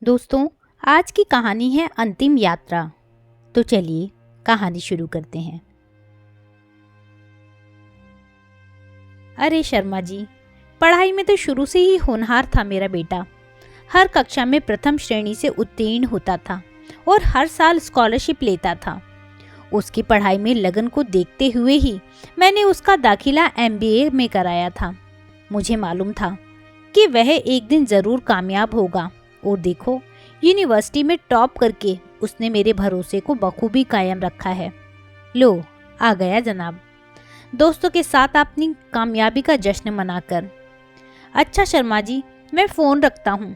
दोस्तों, आज की कहानी है अंतिम यात्रा। तो चलिए कहानी शुरू करते हैं। अरे शर्मा जी, पढ़ाई में तो शुरू से ही होनहार था मेरा बेटा। हर कक्षा में प्रथम श्रेणी से उत्तीर्ण होता था और हर साल स्कॉलरशिप लेता था। उसकी पढ़ाई में लगन को देखते हुए ही मैंने उसका दाखिला एमबीए में कराया था। मुझे मालूम था कि वह एक दिन ज़रूर कामयाब होगा और देखो, यूनिवर्सिटी में टॉप करके उसने मेरे भरोसे को बखूबी कायम रखा है। लो, आ गया जनाब, दोस्तों के साथ अपनी कामयाबी का जश्न मनाकर। अच्छा शर्मा जी, मैं फ़ोन रखता हूँ।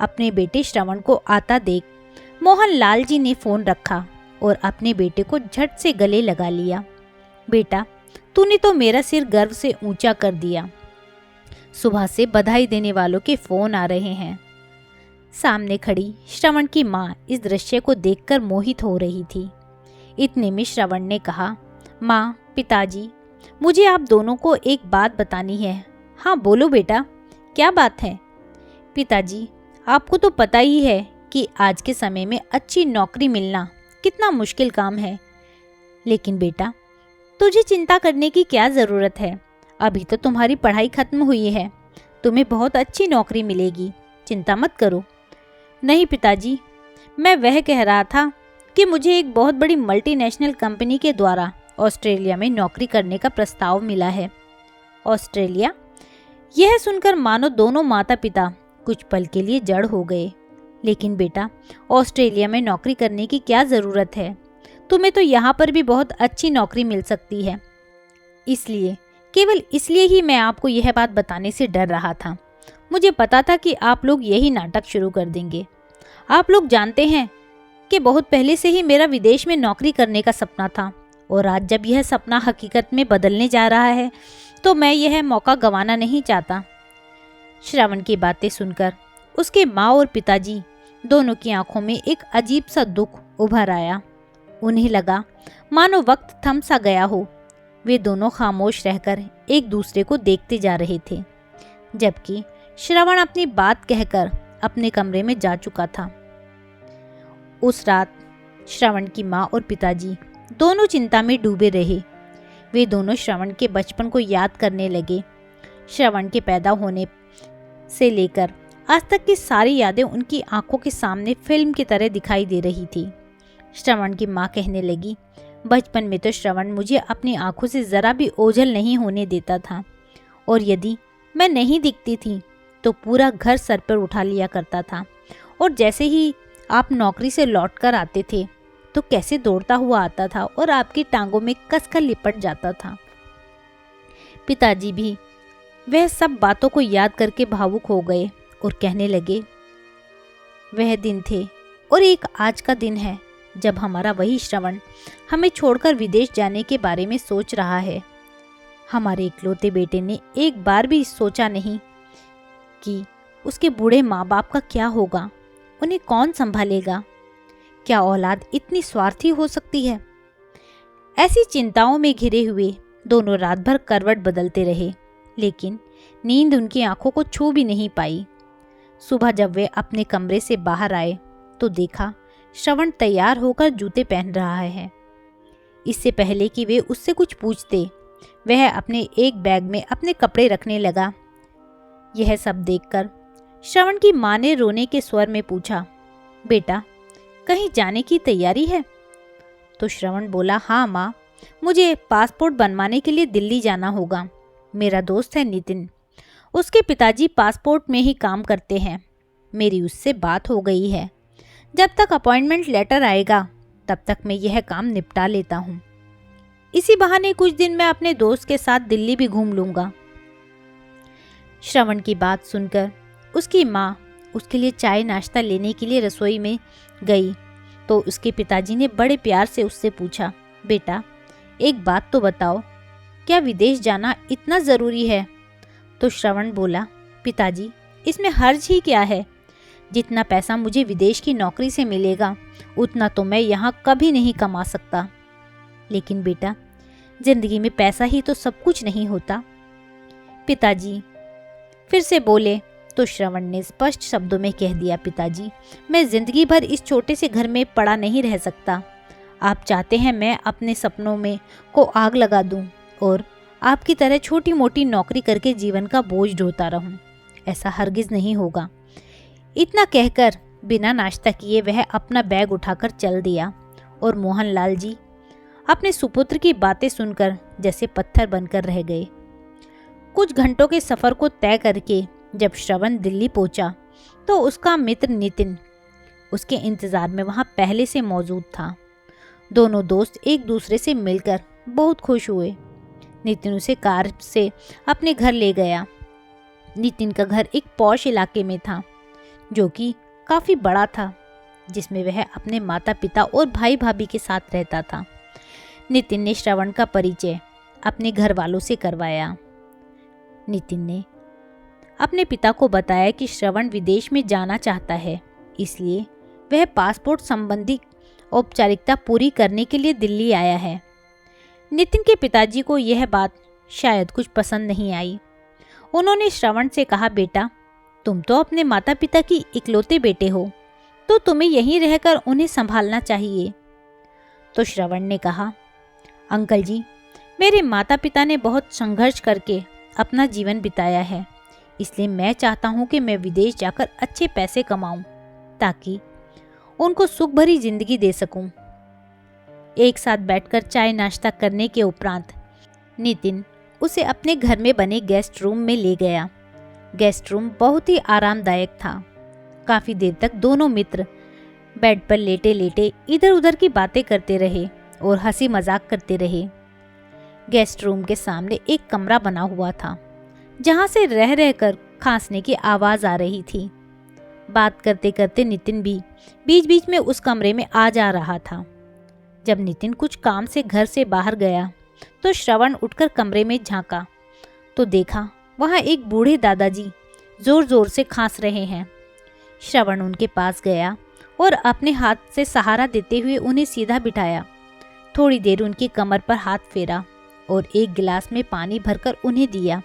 अपने बेटे श्रवण को आता देख मोहन लाल जी ने फ़ोन रखा और अपने बेटे को झट से गले लगा लिया। बेटा, तूने तो मेरा सिर गर्व से ऊंचा कर दिया। सुबह से बधाई देने वालों के फ़ोन आ रहे हैं। सामने खड़ी श्रवण की माँ इस दृश्य को देखकर मोहित हो रही थी। इतने में श्रवण ने कहा, माँ, पिताजी, मुझे आप दोनों को एक बात बतानी है। हाँ बोलो बेटा, क्या बात है? पिताजी, आपको तो पता ही है कि आज के समय में अच्छी नौकरी मिलना कितना मुश्किल काम है। लेकिन बेटा, तुझे चिंता करने की क्या ज़रूरत है? अभी तो तुम्हारी पढ़ाई खत्म हुई है, तुम्हें बहुत अच्छी नौकरी मिलेगी, चिंता मत करो। नहीं पिताजी, मैं वह कह रहा था कि मुझे एक बहुत बड़ी मल्टीनेशनल कंपनी के द्वारा ऑस्ट्रेलिया में नौकरी करने का प्रस्ताव मिला है। ऑस्ट्रेलिया? यह सुनकर मानो दोनों माता पिता कुछ पल के लिए जड़ हो गए। लेकिन बेटा, ऑस्ट्रेलिया में नौकरी करने की क्या ज़रूरत है? तुम्हें तो यहाँ पर भी बहुत अच्छी नौकरी मिल सकती है। इसलिए, केवल इसलिए ही मैं आपको यह बात बताने से डर रहा था। मुझे पता था कि आप लोग यही नाटक शुरू कर देंगे। आप लोग जानते हैं कि बहुत पहले से ही मेरा विदेश में नौकरी करने का सपना था और आज जब यह सपना हकीकत में बदलने जा रहा है तो मैं यह मौका गंवाना नहीं चाहता। श्रवण की बातें सुनकर उसके माँ और पिताजी दोनों की आंखों में एक अजीब सा दुख उभर आया। उन्हें लगा मानो वक्त थम सा गया हो। वे दोनों खामोश रहकर एक दूसरे को देखते जा रहे थे, जबकि श्रवण अपनी बात कहकर अपने कमरे में जा चुका था। उस रात श्रवण की माँ और पिताजी दोनों चिंता में डूबे रहे। वे दोनों श्रवण के बचपन को याद करने लगे। श्रवण के पैदा होने से लेकर आज तक की सारी यादें उनकी आंखों के सामने फिल्म की तरह दिखाई दे रही थी। श्रवण की माँ कहने लगी, बचपन में तो श्रवण मुझे अपनी आंखों से ज़रा भी ओझल नहीं होने देता था और यदि मैं नहीं दिखती थी तो पूरा घर सर पर उठा लिया करता था और जैसे ही आप नौकरी से लौटकर आते थे तो कैसे दौड़ता हुआ आता था और आपकी टांगों में कसकर लिपट जाता था। पिताजी भी वह सब बातों को याद करके भावुक हो गए और कहने लगे, वह दिन थे और एक आज का दिन है जब हमारा वही श्रवण हमें छोड़कर विदेश जाने के बारे में सोच रहा है। हमारे इकलौते बेटे ने एक बार भी सोचा नहीं कि उसके बूढ़े माँ बाप का क्या होगा, उन्हें कौन संभालेगा। क्या औलाद इतनी स्वार्थी हो सकती है? ऐसी चिंताओं में घिरे हुए दोनों रात भर करवट बदलते रहे, लेकिन नींद उनकी आंखों को छू भी नहीं पाई। सुबह जब वे अपने कमरे से बाहर आए तो देखा श्रवण तैयार होकर जूते पहन रहा है। इससे पहले कि वे उससे कुछ पूछते, वह अपने एक बैग में अपने कपड़े रखने लगा। यह सब देखकर श्रवण की माँ ने रोने के स्वर में पूछा, बेटा, कहीं जाने की तैयारी है? तो श्रवण बोला, हाँ माँ, मुझे पासपोर्ट बनवाने के लिए दिल्ली जाना होगा। मेरा दोस्त है नितिन, उसके पिताजी पासपोर्ट में ही काम करते हैं। मेरी उससे बात हो गई है। जब तक अपॉइंटमेंट लेटर आएगा तब तक मैं यह काम निपटा लेता हूँ। इसी बहाने कुछ दिन मैं अपने दोस्त के साथ दिल्ली भी घूम लूँगा। श्रवण की बात सुनकर उसकी माँ उसके लिए चाय नाश्ता लेने के लिए रसोई में गई तो उसके पिताजी ने बड़े प्यार से उससे पूछा, बेटा, एक बात तो बताओ, क्या विदेश जाना इतना ज़रूरी है? तो श्रवण बोला, पिताजी, इसमें हर्ज ही क्या है? जितना पैसा मुझे विदेश की नौकरी से मिलेगा उतना तो मैं यहाँ कभी नहीं कमा सकता। लेकिन बेटा, जिंदगी में पैसा ही तो सब कुछ नहीं होता। पिताजी फिर से बोले, तो श्रवण ने स्पष्ट शब्दों में कह दिया, पिताजी, मैं जिंदगी भर इस छोटे से घर में पड़ा नहीं रह सकता। आप चाहते हैं मैं अपने सपनों में को आग लगा दूं और आपकी तरह छोटी मोटी नौकरी करके जीवन का बोझ ढोता रहूं। ऐसा हरगिज नहीं होगा। इतना कहकर बिना नाश्ता किए वह अपना बैग उठाकर चल दिया और मोहनलाल जी अपने सुपुत्र की बातें सुनकर जैसे पत्थर बनकर रह गए। कुछ घंटों के सफर को तय करके जब श्रवण दिल्ली पहुंचा तो उसका मित्र नितिन उसके इंतजार में वहां पहले से मौजूद था। दोनों दोस्त एक दूसरे से मिलकर बहुत खुश हुए। नितिन उसे कार से अपने घर ले गया। नितिन का घर एक पॉश इलाके में था जो कि काफ़ी बड़ा था, जिसमें वह अपने माता पिता और भाई भाभी के साथ रहता था। नितिन ने श्रवण का परिचय अपने घर वालों से करवाया। नितिन ने अपने पिता को बताया कि श्रवण विदेश में जाना चाहता है, इसलिए वह पासपोर्ट संबंधी औपचारिकता पूरी करने के लिए दिल्ली आया है। नितिन के पिताजी को यह बात शायद कुछ पसंद नहीं आई। उन्होंने श्रवण से कहा, बेटा, तुम तो अपने माता पिता की इकलौते बेटे हो, तो तुम्हें यहीं रहकर उन्हें संभालना चाहिए। तो श्रवण ने कहा, अंकल जी, मेरे माता पिता ने बहुत संघर्ष करके अपना जीवन बिताया है, इसलिए मैं चाहता हूँ कि मैं विदेश जाकर अच्छे पैसे कमाऊं ताकि उनको सुख भरी जिंदगी दे सकूं। एक साथ बैठकर चाय नाश्ता करने के उपरांत नितिन उसे अपने घर में बने गेस्ट रूम में ले गया। गेस्ट रूम बहुत ही आरामदायक था। काफ़ी देर तक दोनों मित्र बेड पर लेटे लेटे इधर उधर की बातें करते रहे और हंसी मजाक करते रहे। गेस्ट रूम के सामने एक कमरा बना हुआ था जहां से रह रहकर खांसने की आवाज़ आ रही थी। बात करते करते नितिन भी बीच बीच में उस कमरे में आ जा रहा था। जब नितिन कुछ काम से घर से बाहर गया तो श्रवण उठकर कमरे में झांका तो देखा वहां एक बूढ़े दादाजी जोर जोर से खांस रहे हैं। श्रवण उनके पास गया और अपने हाथ से सहारा देते हुए उन्हें सीधा बिठाया। थोड़ी देर उनकी कमर पर हाथ फेरा और एक गिलास में पानी भरकर उन्हें दिया।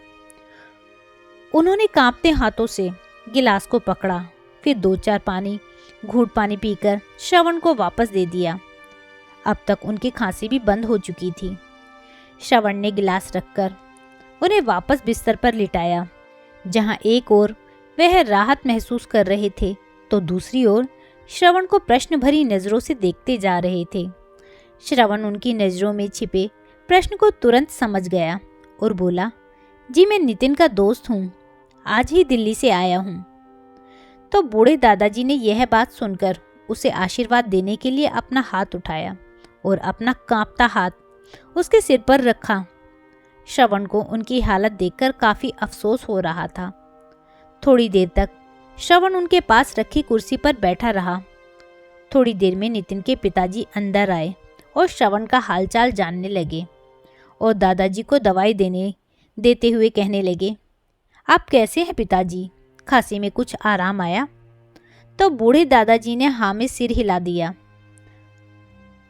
उन्होंने कांपते हाथों से गिलास को पकड़ा, फिर 2-4 घूंट पानी पीकर श्रवण को वापस दे दिया। अब तक उनकी खांसी भी बंद हो चुकी थी। श्रवण ने गिलास रखकर उन्हें वापस बिस्तर पर लिटाया, जहां एक ओर वह राहत महसूस कर रहे थे तो दूसरी ओर श्रवण को प्रश्न भरी नज़रों से देखते जा रहे थे। श्रवण उनकी नज़रों में छिपे प्रश्न को तुरंत समझ गया और बोला, जी मैं नितिन का दोस्त हूँ, आज ही दिल्ली से आया हूँ। तो बूढ़े दादाजी ने यह बात सुनकर उसे आशीर्वाद देने के लिए अपना हाथ उठाया और अपना कांपता हाथ उसके सिर पर रखा। श्रवण को उनकी हालत देखकर काफ़ी अफसोस हो रहा था। थोड़ी देर तक श्रवण उनके पास रखी कुर्सी पर बैठा रहा। थोड़ी देर में नितिन के पिताजी अंदर आए और श्रवण का हालचाल जानने लगे और दादाजी को दवाई देते हुए कहने लगे, आप कैसे हैं पिताजी, खांसी में कुछ आराम आया? तो बूढ़े दादाजी ने हाँ में सिर हिला दिया।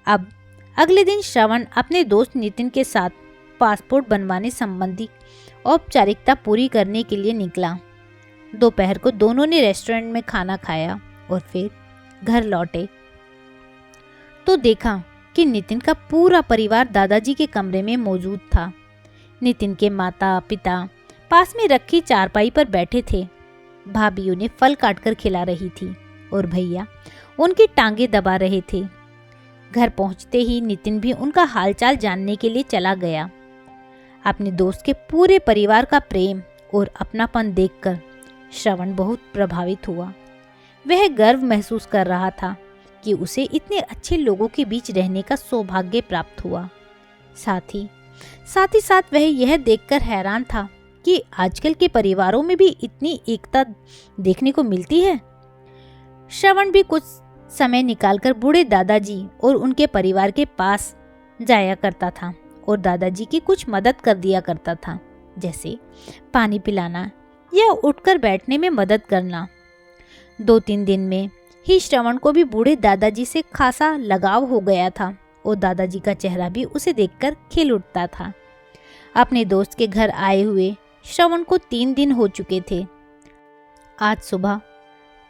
अब अगले दिन श्रवण अपने दोस्त नितिन के साथ पासपोर्ट बनवाने संबंधी औपचारिकता पूरी करने के लिए निकला। दोपहर को दोनों ने रेस्टोरेंट में खाना खाया और फिर घर लौटे तो देखा कि नितिन का पूरा परिवार दादाजी के कमरे में मौजूद था। नितिन के माता पिता पास में रखी चारपाई पर बैठे थे। भाभी उन्हें फल काटकर खिला रही थी और भैया उनकी टांगे दबा रहे थे। घर पहुंचते ही नितिन भी उनका हालचाल जानने के लिए चला गया। अपने दोस्त के पूरे परिवार का प्रेम और अपनापन देखकर श्रवण बहुत प्रभावित हुआ। वह गर्व महसूस कर रहा था कि उसे इतने अच्छे लोगों के बीच रहने का सौभाग्य प्राप्त हुआ। साथ ही साथ वह यह देखकर हैरान था कि आजकल के परिवारों में भी इतनी एकता देखने को मिलती है। श्रवण भी कुछ समय निकालकर बूढ़े दादाजी और उनके परिवार के पास जाया करता था और दादाजी की कुछ मदद कर दिया करता था, जैसे पानी पिलाना या उठकर बैठने में मदद करना। 2-3 दिन में ही श्रवण को भी बूढ़े दादाजी से खासा लगाव हो गया था और दादाजी का चेहरा भी उसे देखकर खिल उठता था। अपने दोस्त के घर आए हुए श्रवण को 3 दिन हो चुके थे। आज सुबह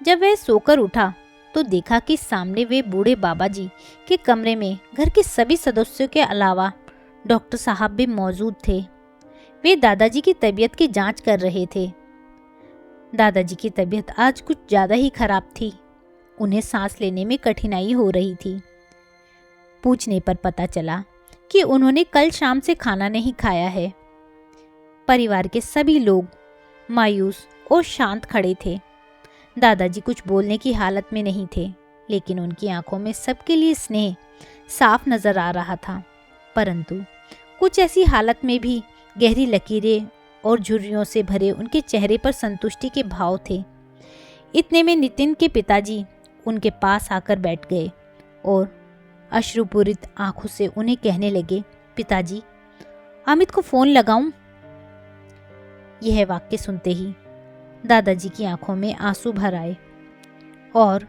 जब वह सोकर उठा तो देखा कि सामने वे बूढ़े बाबा जी के कमरे में घर के सभी सदस्यों के अलावा डॉक्टर साहब भी मौजूद थे। वे दादाजी की तबीयत की जांच कर रहे थे। दादाजी की तबीयत आज कुछ ज़्यादा ही खराब थी। उन्हें सांस लेने में कठिनाई हो रही थी। पूछने पर पता चला कि उन्होंने कल शाम से खाना नहीं खाया है। परिवार के सभी लोग मायूस और शांत खड़े थे। दादाजी कुछ बोलने की हालत में नहीं थे, लेकिन उनकी आंखों में सबके लिए स्नेह साफ नजर आ रहा था। परंतु कुछ ऐसी हालत में भी गहरी लकीरें और झुर्रियों से भरे उनके चेहरे पर संतुष्टि के भाव थे। इतने में नितिन के पिताजी उनके पास आकर बैठ गए और अश्रुपूरित आंखों से उन्हें कहने लगे, पिताजी, अमित को फोन लगाऊं? यह वाक्य सुनते ही दादाजी की आंखों में आंसू भर आए और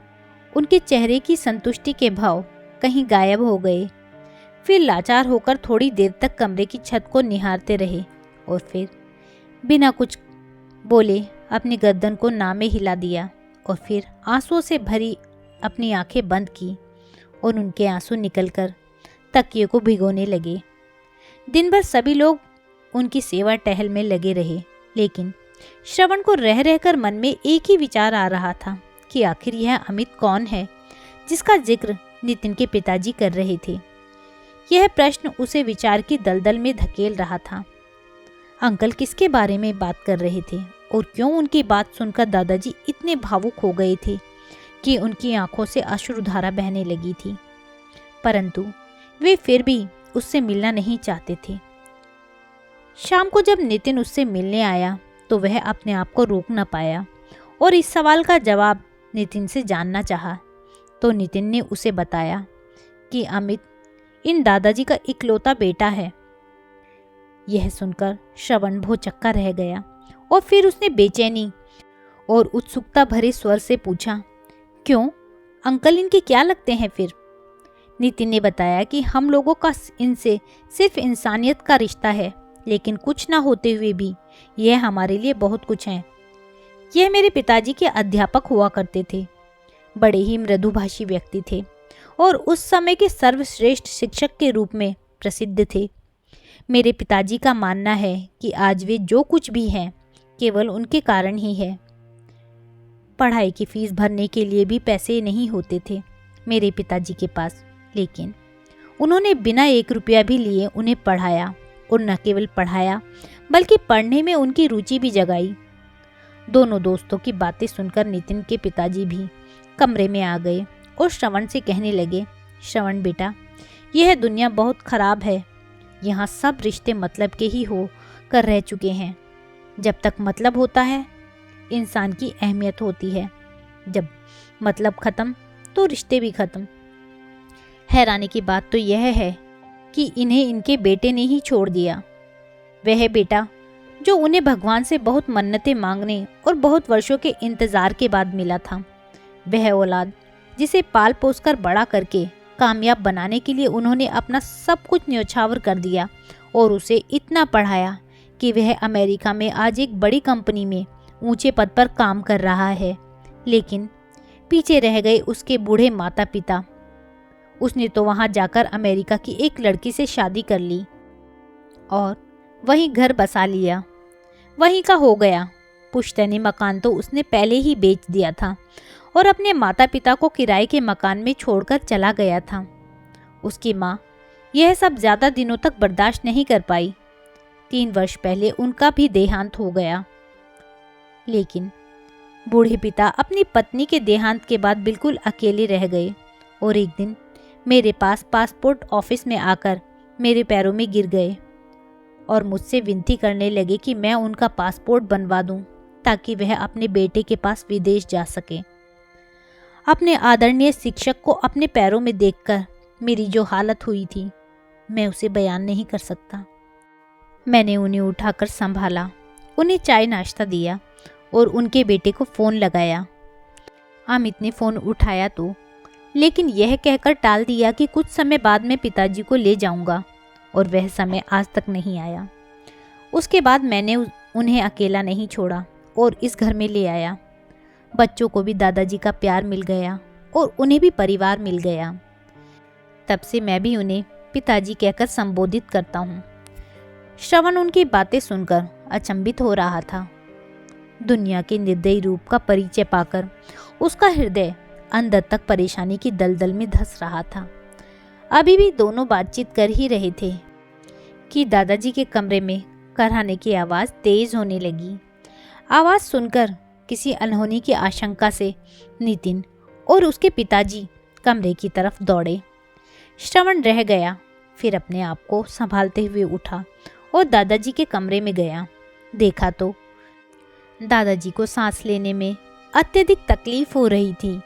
उनके चेहरे की संतुष्टि के भाव कहीं गायब हो गए। फिर लाचार होकर थोड़ी देर तक कमरे की छत को निहारते रहे और फिर बिना कुछ बोले अपनी गर्दन को ना में हिला दिया और फिर आंसुओं से भरी अपनी आंखें बंद की और उनके आंसू निकलकर तकिए को भिगोने लगे। दिन भर सभी लोग उनकी सेवा टहल में लगे रहे, लेकिन श्रवण को रह रहकर मन में एक ही विचार आ रहा था कि आखिर यह अमित कौन है जिसका जिक्र नितिन के पिताजी कर रहे थे। यह प्रश्न उसे विचार की दलदल में धकेल रहा था। अंकल किसके बारे में बात कर रहे थे और क्यों उनकी बात सुनकर दादाजी इतने भावुक हो गए थे कि उनकी आंखों से अश्रुधारा बहने लगी थी। परंतु वे फिर भी उससे मिलना नहीं चाहते थे। शाम को जब नितिन उससे मिलने आया तो वह अपने आप को रोक न पाया और इस सवाल का जवाब नितिन से जानना चाहा। तो नितिन ने उसे बताया कि अमित इन दादाजी का इकलौता बेटा है। यह सुनकर श्रवण भौचक्का रह गया और फिर उसने बेचैनी और उत्सुकता भरे स्वर से पूछा, क्यों अंकल इनके क्या लगते हैं फिर? नितिन ने बताया कि हम लोगों का इनसे सिर्फ इंसानियत का रिश्ता है, लेकिन कुछ ना होते हुए भी यह हमारे लिए बहुत कुछ है। यह मेरे पिताजी के अध्यापक हुआ करते थे। बड़े ही मृदुभाषी व्यक्ति थे और उस समय के सर्वश्रेष्ठ शिक्षक के रूप में प्रसिद्ध थे। मेरे पिताजी का मानना है कि आज वे जो कुछ भी हैं केवल उनके कारण ही है। पढ़ाई की फीस भरने के लिए भी पैसे नहीं होते थे मेरे पिताजी के पास, लेकिन उन्होंने बिना 1 रुपया भी लिए उन्हें पढ़ाया और न केवल पढ़ाया बल्कि पढ़ने में उनकी रुचि भी जगाई। दोनों दोस्तों की बातें सुनकर नितिन के पिताजी भी कमरे में आ गए और श्रवण से कहने लगे, श्रवण बेटा, यह दुनिया बहुत खराब है। यहाँ सब रिश्ते मतलब के ही हो कर रह चुके हैं। जब तक मतलब होता है इंसान की अहमियत होती है, जब मतलब खत्म तो रिश्ते भी खत्म। हैरानी की बात तो यह है कि इन्हें इनके बेटे ने ही छोड़ दिया। वह बेटा जो उन्हें भगवान से बहुत मन्नतें मांगने और बहुत वर्षों के इंतजार के बाद मिला था। वह औलाद जिसे पाल पोस कर बड़ा करके कामयाब बनाने के लिए उन्होंने अपना सब कुछ न्यौछावर कर दिया और उसे इतना पढ़ाया कि वह अमेरिका में आज एक बड़ी कंपनी में ऊंचे पद पर काम कर रहा है। लेकिन पीछे रह गए उसके बूढ़े माता पिता। उसने तो वहां जाकर अमेरिका की एक लड़की से शादी कर ली और वहीं घर बसा लिया। वहीं का हो गया। पुश्तैनी मकान तो उसने पहले ही बेच दिया था और अपने माता पिता को किराए के मकान में छोड़कर चला गया था। उसकी माँ यह सब ज़्यादा दिनों तक बर्दाश्त नहीं कर पाई। 3 वर्ष पहले उनका भी देहांत हो गया। लेकिन बूढ़े पिता अपनी पत्नी के देहांत के बाद बिल्कुल अकेले रह गए और एक दिन मेरे पास पासपोर्ट ऑफिस में आकर मेरे पैरों में गिर गए और मुझसे विनती करने लगे कि मैं उनका पासपोर्ट बनवा दूं ताकि वह अपने बेटे के पास विदेश जा सके। अपने आदरणीय शिक्षक को अपने पैरों में देखकर मेरी जो हालत हुई थी मैं उसे बयान नहीं कर सकता। मैंने उन्हें उठाकर संभाला, उन्हें चाय नाश्ता दिया और उनके बेटे को फ़ोन लगाया। अमित ने फ़ोन उठाया तो, लेकिन यह कहकर टाल दिया कि कुछ समय बाद मैं पिताजी को ले जाऊंगा, और वह समय आज तक नहीं आया। उसके बाद मैंने उन्हें अकेला नहीं छोड़ा और इस घर में ले आया। बच्चों को भी दादाजी का प्यार मिल गया और उन्हें भी परिवार मिल गया। तब से मैं भी उन्हें पिताजी कहकर संबोधित करता हूँ। श्रवण उनकी बातें सुनकर अचंभित हो रहा था। दुनिया के निर्दयी रूप का परिचय पाकर उसका हृदय अंदर तक परेशानी की दलदल में धंस रहा था। अभी भी दोनों बातचीत कर ही रहे थे कि दादाजी के कमरे में कराहने की आवाज़ तेज होने लगी। आवाज़ सुनकर किसी अनहोनी की आशंका से नितिन और उसके पिताजी कमरे की तरफ दौड़े। श्रवण रह गया, फिर अपने आप को संभालते हुए उठा और दादाजी के कमरे में गया। देखा तो दादाजी को सांस लेने में अत्यधिक तकलीफ हो रही थी।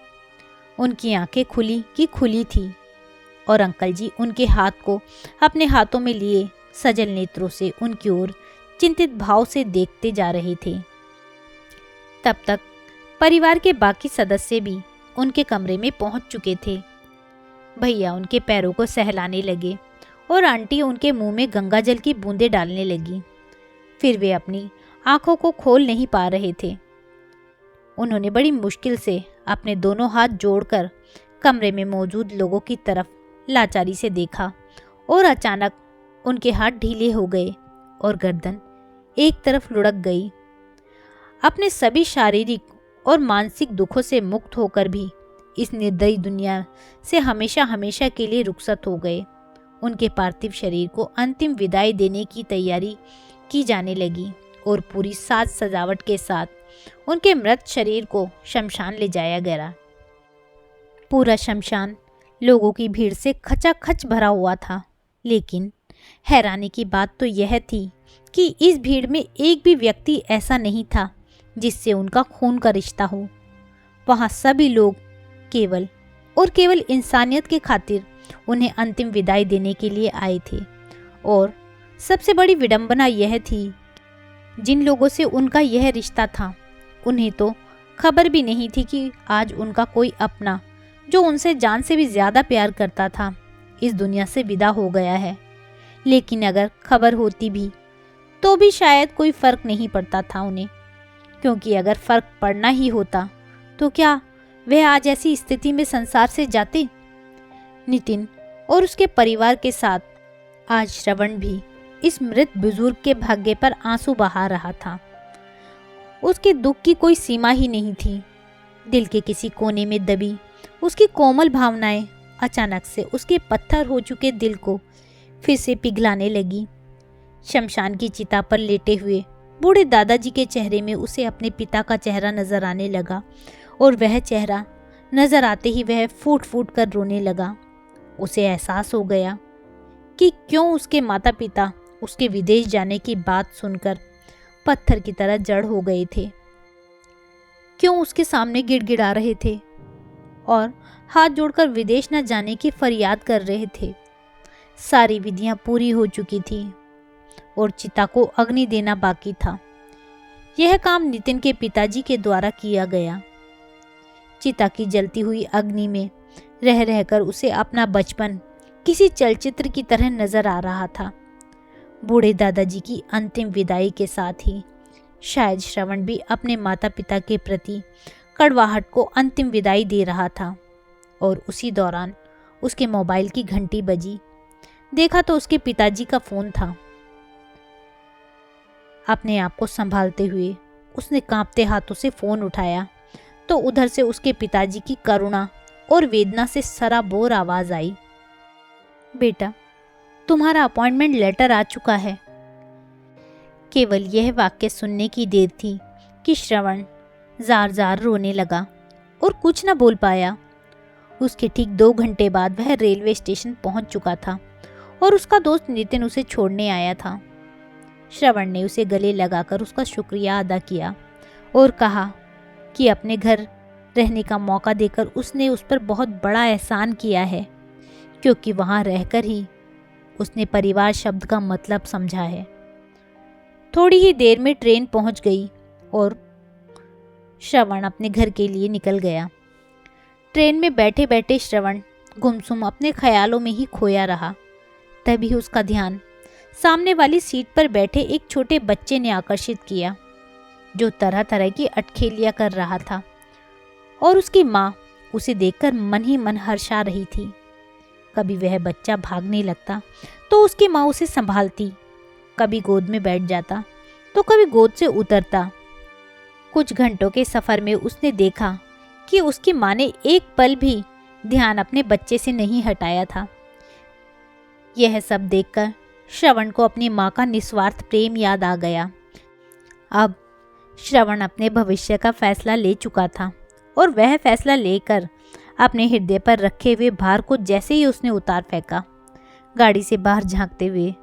उनकी आंखें खुली की खुली थी और अंकल जी उनके हाथ को अपने हाथों में लिए सजल नेत्रों से उनकी ओर चिंतित भाव से देखते जा रहे थे। तब तक परिवार के बाकी सदस्य भी उनके कमरे में पहुंच चुके थे। भैया उनके पैरों को सहलाने लगे और आंटी उनके मुंह में गंगाजल की बूंदें डालने लगी। फिर वे अपनी आंखों को खोल नहीं पा रहे थे। उन्होंने बड़ी मुश्किल से अपने दोनों हाथ जोड़कर कमरे में मौजूद लोगों की तरफ लाचारी से देखा और अचानक उनके हाथ ढीले हो गए और गर्दन एक तरफ लुढ़क गई। अपने सभी शारीरिक और मानसिक दुखों से मुक्त होकर भी इस निर्दयी दुनिया से हमेशा हमेशा के लिए रुखसत हो गए। उनके पार्थिव शरीर को अंतिम विदाई देने की तैयारी की जाने लगी और पूरी साज सजावट के साथ उनके मृत शरीर को शमशान ले जाया गया। पूरा शमशान लोगों की भीड़ से खचाखच भरा हुआ था, लेकिन हैरानी की बात तो यह थी कि इस भीड़ में एक भी व्यक्ति ऐसा नहीं था जिससे उनका खून का रिश्ता हो। वहाँ सभी लोग केवल और केवल इंसानियत के खातिर उन्हें अंतिम विदाई देने के लिए आए थे। और सबसे बड़ी विडंबना यह थी, जिन लोगों से उनका यह रिश्ता था उन्हें तो खबर भी नहीं थी कि आज उनका कोई अपना, जो उनसे जान से भी ज़्यादा प्यार करता था, इस दुनिया से विदा हो गया है। लेकिन अगर खबर होती भी तो भी शायद कोई फ़र्क नहीं पड़ता था उन्हें, क्योंकि अगर फ़र्क पड़ना ही होता तो क्या वह आज ऐसी स्थिति में संसार से जाते। नितिन और उसके परिवार के साथ आज श्रवण भी इस मृत बुजुर्ग के भाग्य पर आंसू बहा रहा था। उसके दुख की कोई सीमा ही नहीं थी। दिल के किसी कोने में दबी उसकी कोमल भावनाएं अचानक से उसके पत्थर हो चुके दिल को फिर से पिघलाने लगी। शमशान की चिता पर लेटे हुए बूढ़े दादाजी के चेहरे में उसे अपने पिता का चेहरा नजर आने लगा और वह चेहरा नजर आते ही वह फूट फूट कर रोने लगा। उसे एहसास हो गया कि क्यों उसके माता पिता उसके विदेश जाने की बात सुनकर पत्थर की तरह जड़ हो गए थे, क्यों उसके सामने गिड़गिड़ा रहे थे और हाथ जोड़कर विदेश न जाने की फरियाद कर रहे थे। सारी विधियां पूरी हो चुकी थी और चिता को अग्नि देना बाकी था। यह काम नितिन के पिताजी के द्वारा किया गया। चिता की जलती हुई अग्नि में रह रहकर उसे अपना बचपन किसी चलचित्र की तरह नजर आ रहा था। बूढ़े दादाजी की अंतिम विदाई के साथ ही शायद श्रवण भी अपने माता पिता के प्रति कड़वाहट को अंतिम विदाई दे रहा था। और उसी दौरान उसके मोबाइल की घंटी बजी। देखा तो उसके पिताजी का फ़ोन था। अपने आप को संभालते हुए उसने कांपते हाथों से फ़ोन उठाया तो उधर से उसके पिताजी की करुणा और वेदना से सराबोर आवाज़ आई, बेटा तुम्हारा अपॉइंटमेंट लेटर आ चुका है। केवल यह वाक्य सुनने की देर थी कि श्रवण जार जार रोने लगा और कुछ न बोल पाया। उसके ठीक 2 घंटे बाद वह रेलवे स्टेशन पहुंच चुका था और उसका दोस्त नितिन उसे छोड़ने आया था। श्रवण ने उसे गले लगाकर उसका शुक्रिया अदा किया और कहा कि अपने घर रहने का मौका देकर उसने उस पर बहुत बड़ा एहसान किया है, क्योंकि वहाँ रहकर ही उसने परिवार शब्द का मतलब समझा है। थोड़ी ही देर में ट्रेन पहुँच गई और श्रवण अपने घर के लिए निकल गया। ट्रेन में बैठे बैठे श्रवण गुमसुम अपने ख्यालों में ही खोया रहा। तभी उसका ध्यान सामने वाली सीट पर बैठे एक छोटे बच्चे ने आकर्षित किया, जो तरह तरह की अटखेलियां कर रहा था और उसकी माँ उसे देखकर मन ही मन हर्षा रही थी। कभी वह बच्चा भागने लगता तो उसकी माँ उसे संभालती, कभी गोद में बैठ जाता तो कभी गोद से उतरता। कुछ घंटों के सफर में उसने देखा कि उसकी माँ ने एक पल भी ध्यान अपने बच्चे से नहीं हटाया था। यह सब देखकर श्रवण को अपनी माँ का निस्वार्थ प्रेम याद आ गया। अब श्रवण अपने भविष्य का फैसला ले चुका था और वह फैसला लेकर अपने हृदय पर रखे हुए भार को जैसे ही उसने उतार फेंका, गाड़ी से बाहर झांकते हुए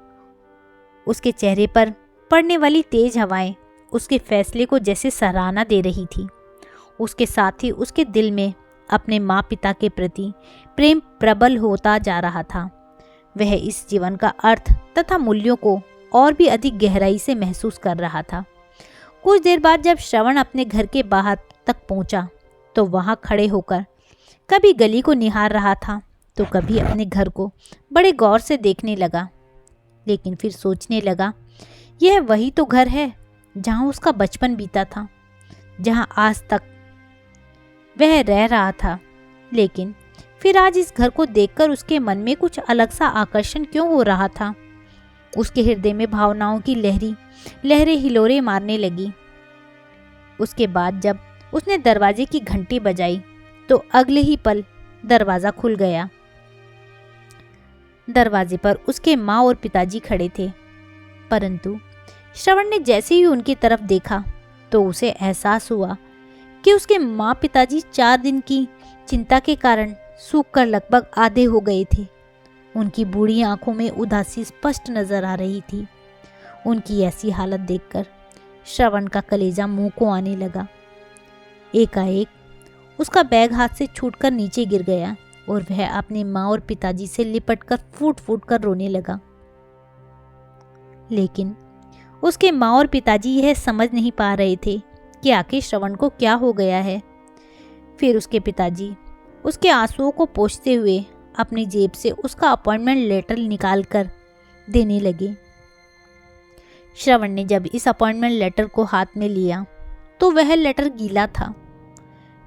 उसके चेहरे पर पड़ने वाली तेज हवाएं उसके फैसले को जैसे सराहना दे रही थी। उसके साथ ही उसके दिल में अपने माँ पिता के प्रति प्रेम प्रबल होता जा रहा था। वह इस जीवन का अर्थ तथा मूल्यों को और भी अधिक गहराई से महसूस कर रहा था। कुछ देर बाद जब श्रवण अपने घर के बाहर तक पहुंचा तो वहां खड़े होकर कभी गली को निहार रहा था तो कभी अपने घर को बड़े गौर से देखने लगा। लेकिन फिर सोचने लगा, यह वही तो घर है जहां उसका बचपन बीता था, जहां आज तक वह रह रहा था। लेकिन फिर आज इस घर को देखकर उसके मन में कुछ अलग सा आकर्षण क्यों हो रहा था। उसके हृदय में भावनाओं की लहरें हिलोरे मारने लगी। उसके बाद जब उसने दरवाजे की घंटी बजाई तो अगले ही पल दरवाजा खुल गया। दरवाजे पर उसके माँ और पिताजी खड़े थे, परंतु श्रवण ने जैसे ही उनकी तरफ देखा तो उसे एहसास हुआ कि उसके माँ पिताजी 4 दिन की चिंता के कारण सूख कर लगभग आधे हो गए थे। उनकी बूढ़ी आंखों में उदासी स्पष्ट नजर आ रही थी। उनकी ऐसी हालत देखकर श्रवण का कलेजा मुंह को आने लगा। एकाएक उसका बैग हाथ से छूटकर नीचे गिर गया और वह अपनी माँ और पिताजी से लिपटकर फूट फूट कर रोने लगा। लेकिन उसके माँ और पिताजी यह समझ नहीं पा रहे थे कि आखिर श्रवण को क्या हो गया है। फिर उसके पिताजी उसके आंसुओं को पोंछते हुए अपनी जेब से उसका अपॉइंटमेंट लेटर निकालकर देने लगे। श्रवण ने जब इस अपॉइंटमेंट लेटर को हाथ में लिया तो वह लेटर गीला था।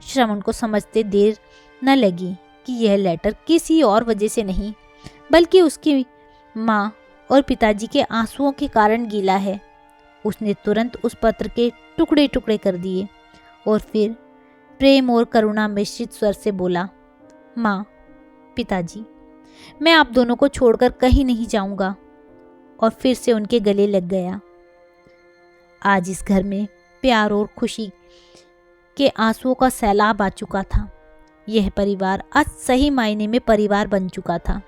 श्रवण को समझते देर न लगी कि यह लेटर किसी और वजह से नहीं बल्कि उसकी माँ और पिताजी के आंसुओं के कारण गीला है। उसने तुरंत उस पत्र के टुकड़े टुकड़े कर दिए और फिर प्रेम और करुणा मिश्रित स्वर से बोला, माँ, पिताजी, मैं आप दोनों को छोड़कर कहीं नहीं जाऊंगा। और फिर से उनके गले लग गया। आज इस घर में प्यार और खुशी के आंसुओं का सैलाब आ चुका था। यह परिवार आज सही मायने में परिवार बन चुका था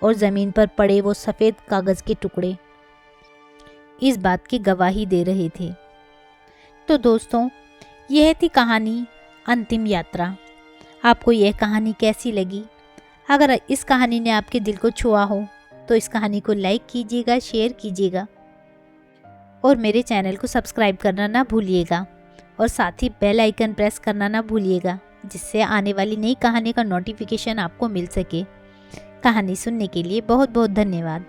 और ज़मीन पर पड़े वो सफ़ेद कागज़ के टुकड़े इस बात की गवाही दे रहे थे। तो दोस्तों, यह थी कहानी अंतिम यात्रा। आपको यह कहानी कैसी लगी? अगर इस कहानी ने आपके दिल को छुआ हो तो इस कहानी को लाइक कीजिएगा, शेयर कीजिएगा और मेरे चैनल को सब्सक्राइब करना ना भूलिएगा और साथ ही बेल आइकन प्रेस करना ना भूलिएगा, जिससे आने वाली नई कहानी का नोटिफिकेशन आपको मिल सके। कहानी सुनने के लिए बहुत बहुत धन्यवाद।